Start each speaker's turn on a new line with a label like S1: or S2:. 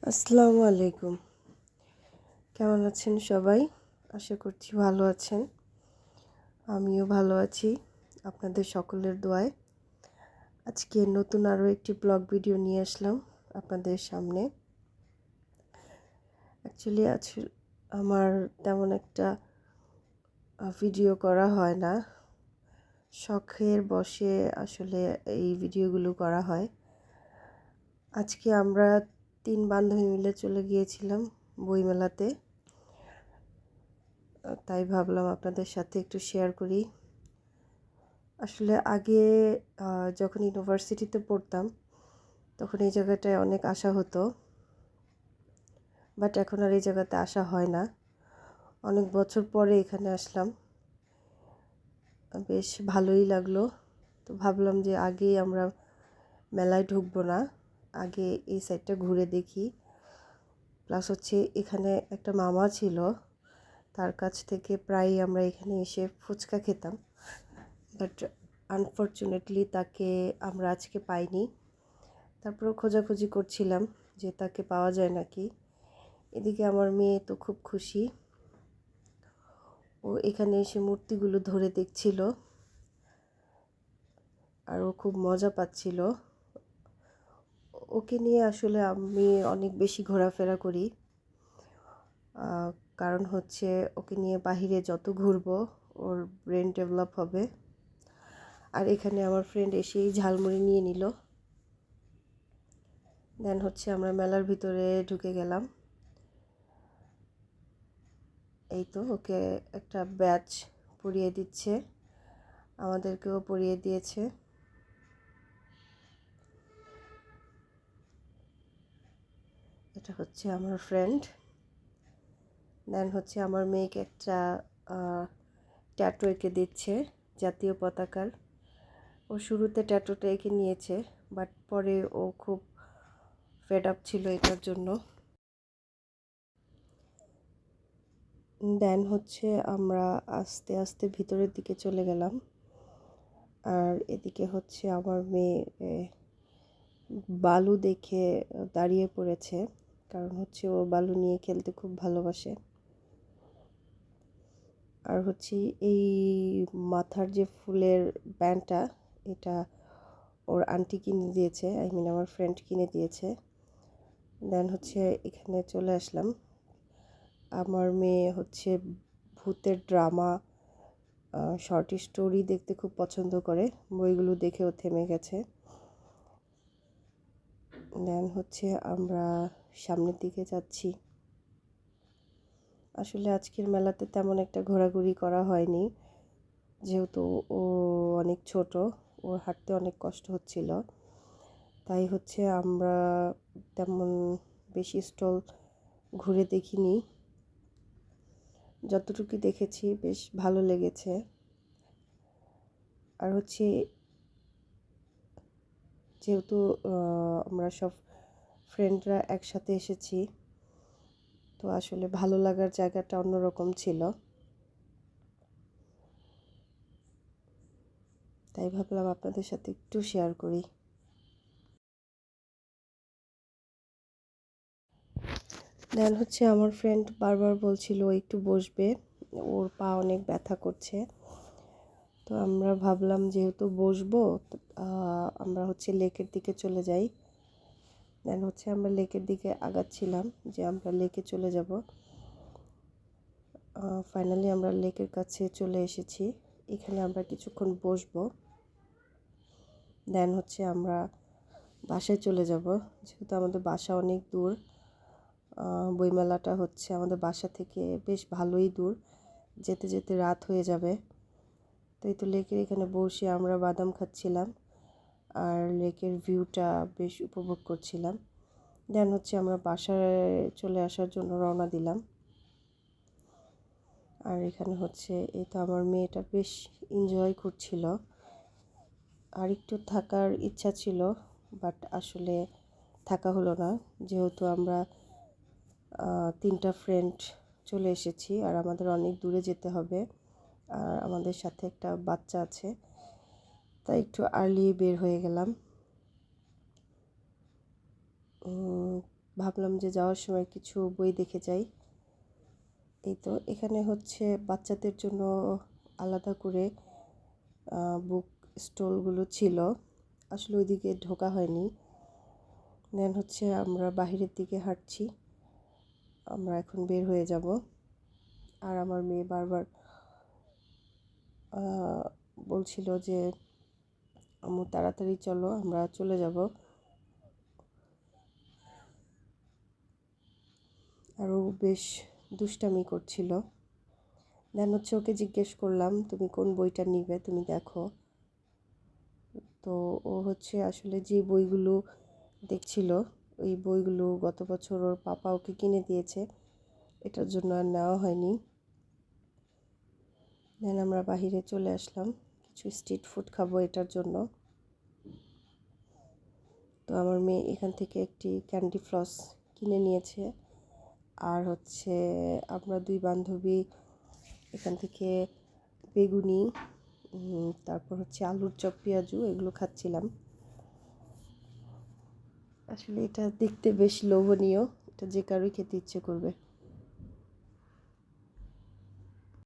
S1: আসসালামু আলাইকুম। কেমন আছেন সবাই? আশা করছি ভালো আছেন। আমিও ভালো আছি আপনাদের সকলের দোয়ায়। আজকে নতুন আরও একটি ব্লগ ভিডিও নিয়ে আসলাম আপনাদের সামনে। অ্যাকচুয়ালি আজ আমার তেমন একটা ভিডিও করা হয় না। শখের বশে আসলে এই ভিডিওগুলো করা হয়। আজকে আমরা 3 বান্ধবী মিলে চলে গিয়েছিলাম বইমেলাতে। তাই ভাবলাম আপনাদের সাথে একটু শেয়ার করি। আসলে আগে যখন ইউনিভার্সিটিতে পড়তাম তখন এই জায়গাটায় অনেক আসা হতো, বাট এখন আর এই জায়গাতে আসা হয় না। অনেক বছর পরে এখানে আসলাম, বেশ ভালোই লাগলো। তো ভাবলাম যে আগেই আমরা মেলায় ঢুকবো না, আগে এই সাইডটা ঘুরে দেখি। প্লাস হচ্ছে এখানে একটা মামা ছিল, তার কাছ থেকে প্রায়ই আমরা এখানে এসে ফুচকা খেতাম, বাট আনফর্চুনেটলি তাকে আমরা আজকে পাইনি। তারপরেও খোঁজাখুঁজি করছিলাম যে তাকে পাওয়া যায় নাকি। এদিকে আমার মেয়ে তো খুব খুশি, ও এখানে এসে মূর্তিগুলো ধরে দেখছিল আর ও খুব মজা পাচ্ছিল। ওকে নিয়ে আসলে আমি অনেক বেশি ঘোরাফেরা করি, কারণ হচ্ছে ওকে নিয়ে বাহিরে যত ঘুরবো ওর ব্রেন ডেভেলপ হবে। আর এখানে আমার ফ্রেন্ড এসেই ঝালমুড়ি নিয়ে নিল। দেন হচ্ছে আমরা মেলার ভিতরে ঢুকে গেলাম। এই তো ওকে একটা ব্যাচ পরিয়ে দিচ্ছে, আমাদেরকেও পরিয়ে দিয়েছে। এটা হচ্ছে আমার ফ্রেন্ড। দেন হচ্ছে আমার মেয়েকে একটা ট্যাটু এঁকে দিচ্ছে জাতীয় পতাকার। ও শুরুতে ট্যাটুটা এঁকে নিয়েছে, বাট পরে ও খুব ফেড আপ ছিল এটার জন্য। দেন হচ্ছে আমরা আস্তে আস্তে ভিতরের দিকে চলে গেলাম। আর এদিকে হচ্ছে আমার মেয়ে বালু দেখে দাঁড়িয়ে পড়েছে, কারণ হচ্ছে ও বালু নিয়ে খেলতে খুব ভালোবাসে। আর হচ্ছে এই মাথার যে ফুলের ব্যান্ডটা, এটা ওর আন্টি কিনে দিয়েছে, আমার ফ্রেন্ড কিনে দিয়েছে। দেন হচ্ছে এখানে চলে আসলাম। আমার মেয়ে হচ্ছে ভূতের ড্রামা, শর্ট স্টোরি দেখতে খুব পছন্দ করে, বইগুলো দেখেও থেমে গেছে। দেন হচ্ছে আমরা সামনের দিকে যাচ্ছি। আসলে আজকের মেলাতে তেমন একটা ঘোরাঘুরি করা হয়নি, যেহেতু ও অনেক ছোট, ওর হাঁটতে অনেক কষ্ট হচ্ছিল। তাই হচ্ছে আমরা তেমন বেশি স্টল ঘুরে দেখিনি। যতটুকু দেখেছি বেশ ভালো লেগেছে। আর হচ্ছে যেহেতু আমরা সব ফ্রেন্ডরা একসাথে এসেছি, তো আসলে ভালো লাগার জায়গাটা অন্যরকম ছিল। তাই ভাবলাম আপনাদের সাথে একটু শেয়ার করি। দেন হচ্ছে আমার ফ্রেন্ড বারবার বলছিল ও একটু বসবে, ওর পা অনেক ব্যথা করছে। তো আমরা ভাবলাম যেহেতু বসবো, আমরা হচ্ছে লেকের দিকে চলে যাই। দেন হচ্ছে আমরা লেকের দিকে আগাচ্ছিলাম যে আমরা লেকে চলে যাব। ফাইনালি আমরা লেকের কাছে চলে এসেছি। এখানে আমরা কিছুক্ষণ বসবো, দেন হচ্ছে আমরা বাসায় চলে যাব, যেহেতু আমাদের বাসা অনেক দূর। বইমেলাটা হচ্ছে আমাদের বাসা থেকে বেশ ভালোই দূর, যেতে যেতে রাত হয়ে যাবে। তো এই তো লেকের এখানে বসে আমরা বাদাম খাচ্ছিলাম আর লেকের ভিউটা বেশ উপভোগ করছিলাম। দেন হচ্ছে আমরা বাসায় চলে আসার জন্য রওনা দিলাম। আর এখানে হচ্ছে এই তো আমার মেয়েটা বেশ এনজয় করছিল। আর একটু থাকার ইচ্ছা ছিল, বাট আসলে থাকা হলো না, যেহেতু আমরা 3টা ফ্রেন্ড চলে এসেছি আর আমাদের অনেক দূরে যেতে হবে। আর আমাদের সাথে একটা বাচ্চা আছে, তাই একটু আর্লি বের হয়ে গেলাম। ভাবলাম যে যাওয়ার সময় কিছু বই দেখে যাই। এই তো এখানে হচ্ছে বাচ্চাদের জন্য আলাদা করে বুক স্টলগুলো ছিল, আসলে ওইদিকে ঢোকা হয়নি। দেন হচ্ছে আমরা বাহিরের দিকে হাঁটছি, আমরা এখন বের হয়ে যাব। আর আমার মেয়ে বারবার বলছিল যে আম্মু তাড়াতাড়ি চলো, আমরা চলে যাব। আরও বেশ দুষ্টামি করছিল। দেন হচ্ছে ওকে জিজ্ঞেস করলাম তুমি কোন বইটা নিবে, তুমি দেখো। তো ও হচ্ছে আসলে যে বইগুলো দেখছিল ওই বইগুলো গত বছর ওর পাপা ওকে কিনে দিয়েছে, এটার জন্য আর নেওয়া হয়নি। দেন আমরা বাহিরে চলে আসলাম, কিছু স্ট্রিট ফুড খাবো এটার জন্য। তো আমার মেয়ে এখান থেকে একটি ক্যান্ডি ফ্লস কিনে নিয়েছে, আর হচ্ছে আমরা দুই বান্ধবী এখান থেকে বেগুনি, তারপর হচ্ছে আলুর চপ, পেঁয়াজু এগুলো খাচ্ছিলাম। আসলে এটা দেখতে বেশ লোভনীয়, এটা যে কারোই খেতে ইচ্ছে করবে।